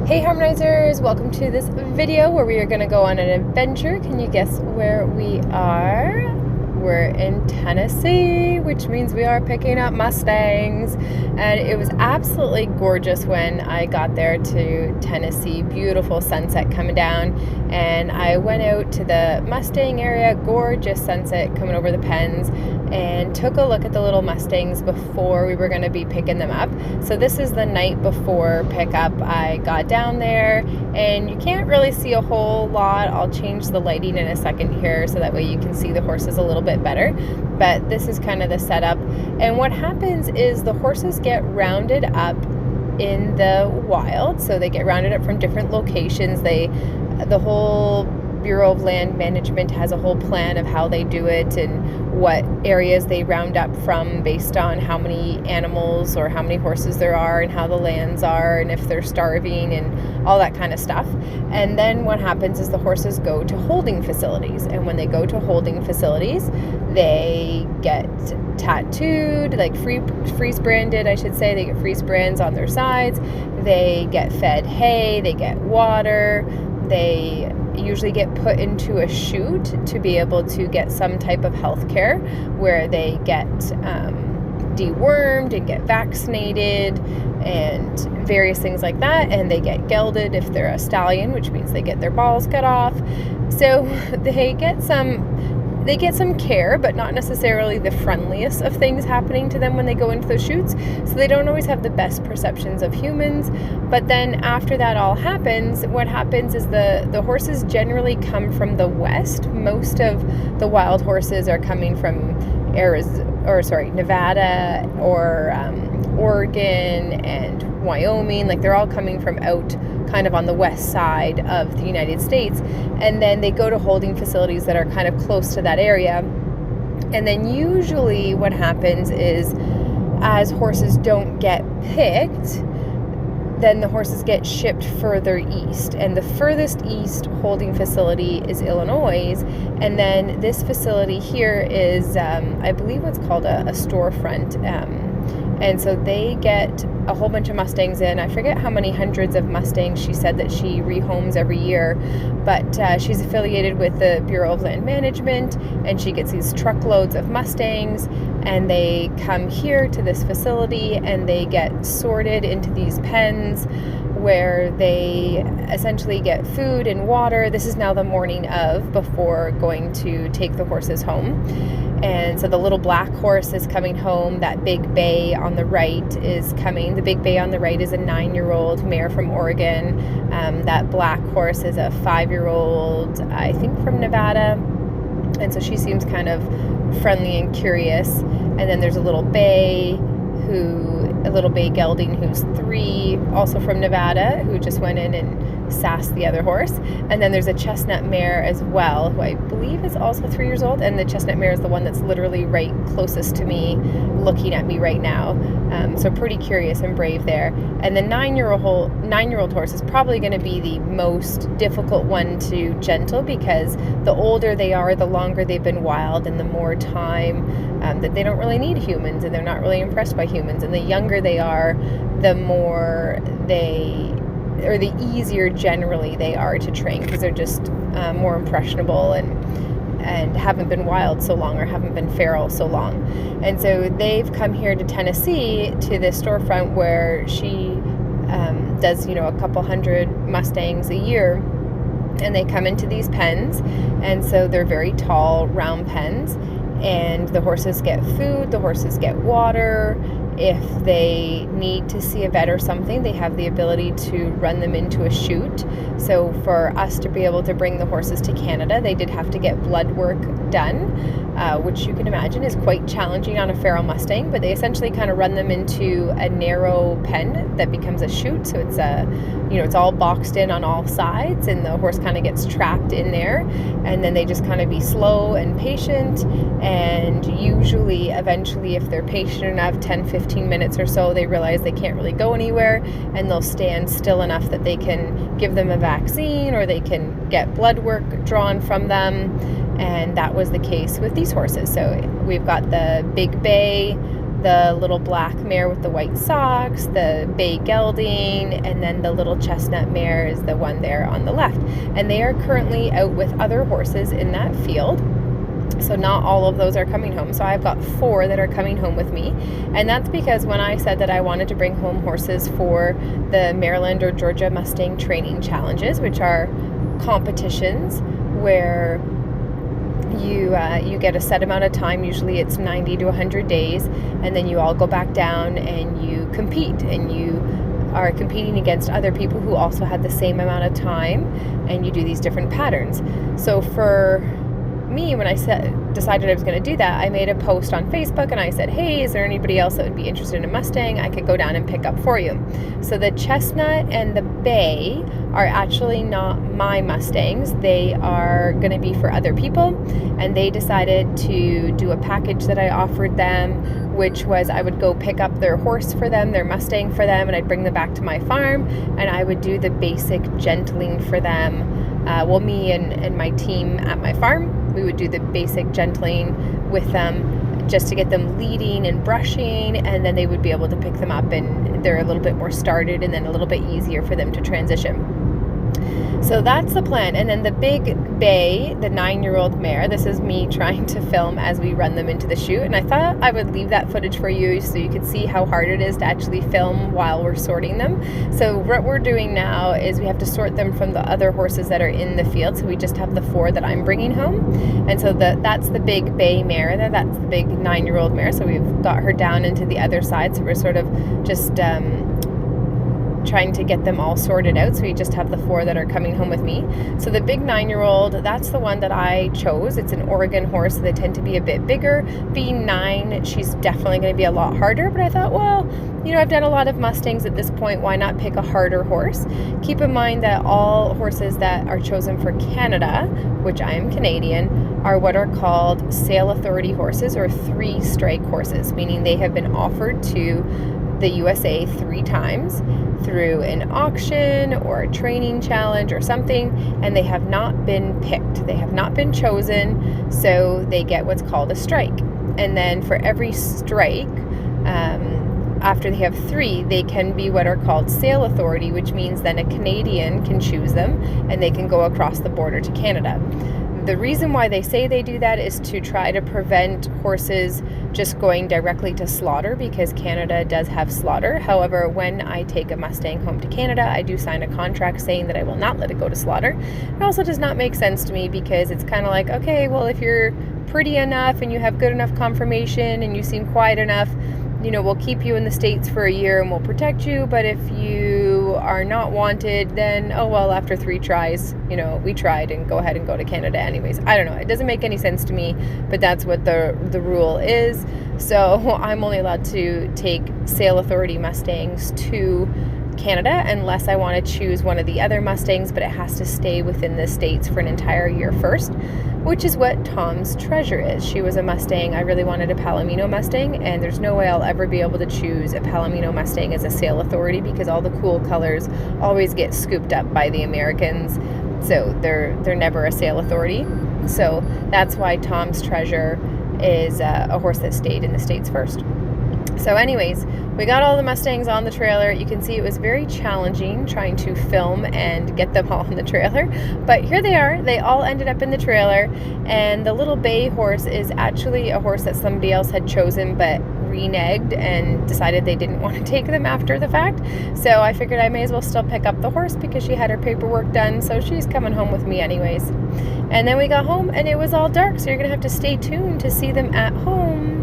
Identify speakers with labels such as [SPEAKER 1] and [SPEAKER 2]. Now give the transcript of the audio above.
[SPEAKER 1] Hey Harmonizers, welcome to this video where we are going to go on an adventure. Can you guess where we are? We're in Tennessee, which means we are picking up Mustangs. And it was absolutely gorgeous when I got there to Tennessee. Beautiful sunset coming down. And I went out to the Mustang area, gorgeous sunset coming over the pens, and took a look at the little Mustangs before we were going to be picking them up. So this is the night before pickup. I got down there and you can't really see a whole lot. I'll change the lighting in a second here so that way you can see the horses a little bit better. But this is kind of the setup. And what happens is the horses get rounded up in the wild. So they get rounded up from different locations. The whole Bureau of Land Management has a whole plan of how they do it and what areas they round up from based on how many animals or how many horses there are and how the lands are and if they're starving and all that kind of stuff. And then what happens is the horses go to holding facilities. And when they go to holding facilities, they get tattooed, like freeze branded, I should say. They get freeze brands on their sides. They get fed hay, they get water, they usually get put into a chute to be able to get some type of health care where they get dewormed and get vaccinated and various things like that. And they get gelded if they're a stallion, which means they get their balls cut off. So they get some care, but not necessarily the friendliest of things happening to them when they go into those chutes. So they don't always have the best perceptions of humans. But then after that all happens, what happens is the horses generally come from the west. Most of the wild horses are coming from Nevada or Oregon and Wyoming. Like they're all coming from out kind of on the west side of the United States. And then they go to holding facilities that are kind of close to that area. And then usually what happens is as horses don't get picked, then the horses get shipped further east. And the furthest east holding facility is Illinois. And then this facility here is, I believe what's called a storefront. And so they get a whole bunch of Mustangs in. I forget how many hundreds of Mustangs she said that she rehomes every year, but she's affiliated with the Bureau of Land Management, and she gets these truckloads of Mustangs, and they come here to this facility, and they get sorted into these pens where they essentially get food and water. This is now the morning of, before going to take the horses home. And so the little black horse is coming home. That big bay on the right is coming. The big bay on the right is a 9-year-old mare from Oregon. That black horse is a 5-year-old, I think from Nevada. And so she seems kind of friendly and curious. And then there's a little bay gelding who's 3, also from Nevada, who just went in and sassed the other horse. And then there's a chestnut mare as well, who I believe is also 3 years old. And the chestnut mare is the one that's literally right closest to me, looking at me right now. So pretty curious and brave there. And the 9-year-old horse is probably going to be the most difficult one to gentle, because the older they are, the longer they've been wild, and the more time that they don't really need humans, and they're not really impressed by humans. And the younger they are, the the easier generally they are to train, because they're just more impressionable and haven't been wild so long, or haven't been feral so long. And so they've come here to Tennessee to this storefront where she does, a couple hundred Mustangs a year. And they come into these pens, and so they're very tall, round pens. And the horses get food, the horses get water. If they need to see a vet or something, they have the ability to run them into a chute. So for us to be able to bring the horses to Canada, they did have to get blood work done, which you can imagine is quite challenging on a feral Mustang. But they essentially kind of run them into a narrow pen that becomes a chute. So it's it's all boxed in on all sides, and the horse kind of gets trapped in there. And then they just kind of be slow and patient. And usually, eventually, if they're patient enough, 10-15 minutes or so, they realize they can't really go anywhere, and they'll stand still enough that they can give them a vaccine, or they can get blood work drawn from them. And that was the case with these horses. So we've got the big bay the little black mare with the white socks, the bay gelding, and then the little chestnut mare is the one there on the left. And they are currently out with other horses in that field. So not all of those are coming home. So I've got 4 that are coming home with me. And that's because when I said that I wanted to bring home horses for the Maryland or Georgia Mustang training challenges, which are competitions where you get a set amount of time, usually it's 90 to 100 days, and then you all go back down and you compete, and you are competing against other people who also had the same amount of time, and you do these different patterns. So for me, when I decided I was going to do that, I made a post on Facebook and I said, hey, is there anybody else that would be interested in a Mustang I could go down and pick up for you? So the chestnut and the bay are actually not my Mustangs. They are going to be for other people, and they decided to do a package that I offered them, which was I would go pick up their horse for them, their Mustang for them, and I'd bring them back to my farm, and I would do the basic gentling for them. Me and my team at my farm, we would do the basic gentling with them just to get them leading and brushing, and then they would be able to pick them up and they're a little bit more started and then a little bit easier for them to transition. So that's the plan. And then the big bay, the 9-year-old mare, this is me trying to film as we run them into the chute. And I thought I would leave that footage for you so you could see how hard it is to actually film while we're sorting them. So what we're doing now is we have to sort them from the other horses that are in the field. So we just have the 4 that I'm bringing home. And so that's the big bay mare. That's the big 9-year-old mare. So we've got her down into the other side. So we're sort of just trying to get them all sorted out, so we just have the 4 that are coming home with me. So the big 9-year-old, that's the one that I chose. It's an Oregon horse, so they tend to be a bit bigger. Being 9, she's definitely going to be a lot harder, but I thought, well, I've done a lot of Mustangs at this point, why not pick a harder horse? Keep in mind that all horses that are chosen for Canada, which I am Canadian, are what are called sale authority horses, or 3-strike horses, meaning they have been offered to the USA 3 times through an auction or a training challenge or something, and they have not been picked. They have not been chosen, so they get what's called a strike. And then for every strike, after they have 3, they can be what are called sale authority, which means then a Canadian can choose them and they can go across the border to Canada. The reason why they say they do that is to try to prevent horses just going directly to slaughter, because Canada does have slaughter. However, when I take a Mustang home to Canada, I do sign a contract saying that I will not let it go to slaughter. It also does not make sense to me, because it's kind of like, okay, well, if you're pretty enough and you have good enough conformation and you seem quiet enough, we'll keep you in the States for a year and we'll protect you. But if you are not wanted, then, oh, well, after 3 tries, we tried, and go ahead and go to Canada anyways. I don't know. It doesn't make any sense to me, but that's what the rule is. So I'm only allowed to take sale authority Mustangs to Canada unless I want to choose one of the other Mustangs, but it has to stay within the States for an entire year first, which is what Tom's Treasure is. She was a Mustang. I really wanted a Palomino Mustang, and there's no way I'll ever be able to choose a Palomino Mustang as a sale authority, because all the cool colors always get scooped up by the Americans, so they're never a sale authority. So that's why Tom's Treasure is a horse that stayed in the States first. So anyways, we got all the Mustangs on the trailer. You can see it was very challenging trying to film and get them all in the trailer, but here they are. They all ended up in the trailer, and the little bay horse is actually a horse that somebody else had chosen but reneged and decided they didn't want to take them after the fact. So I figured I may as well still pick up the horse because she had her paperwork done, so she's coming home with me anyways. And then we got home and it was all dark, so you're gonna have to stay tuned to see them at home.